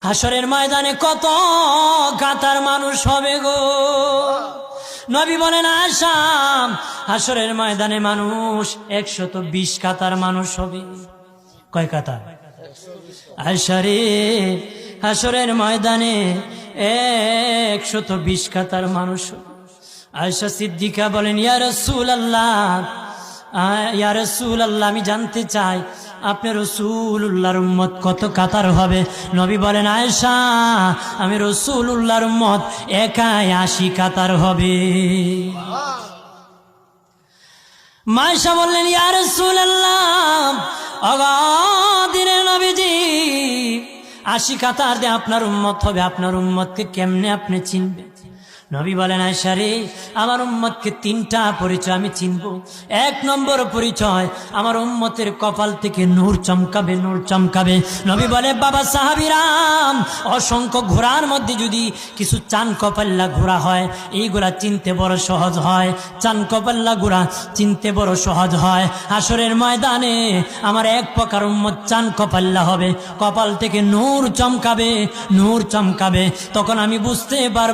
হাসরের ময়দানে কত কাতার মানুষ হবে গো। নবী বলেন আয়েশা, হাসরের ময়দানে মানুষ 120 কাতার মানুষ হবে। কয় কাতার? আয়েশা রে, হাসরের ময়দানে 120 কাতার মানুষ হবে। আয়েশা সিদ্দিকা বলেন ইয়া রাসূলুল্লাহ, ইয়া রাসূলুল্লাহ, আমি জানতে চাই আপনি রাসূলুল্লাহর উম্মত কত কাতার হবে? নবী বলেন আয়েশা, আমি রাসূলুল্লাহর উম্মত একাই 80 কাতার হবে। আয়েশা বললেন ইয়া রাসূলুল্লাহ, দিনের নবীজি 80 কাতার দিয়ে আপনার উম্মত হবে, আপনার উম্মতকে কেমনে আপনি চিনবেন? নবী বলেন আয়েশা রে, আমার উম্মতকে 3টা পরিচয় আমি চিনব। 1 নম্বর পরিচয়, আমার উম্মতের কপাল থেকে নূর চমকাবে, নূর চমকাবে। নবী বলে বাবা সাহাবীরাম, অসংখ্য ঘোড়ার মধ্যে যদি কিছু চান কপাল্লা ঘোড়া হয়, এইগুলা চিনতে বড় সহজ হয়। চান কপাল্লা ঘোড়া চিনতে বড় সহজ হয়। হাসরের ময়দানে আমার 1 প্রকার উম্মত চান কপাল্লা হবে, কপাল থেকে নূর চমকাবে, নূর চমকাবে। তখন আমি বুঝতে পারব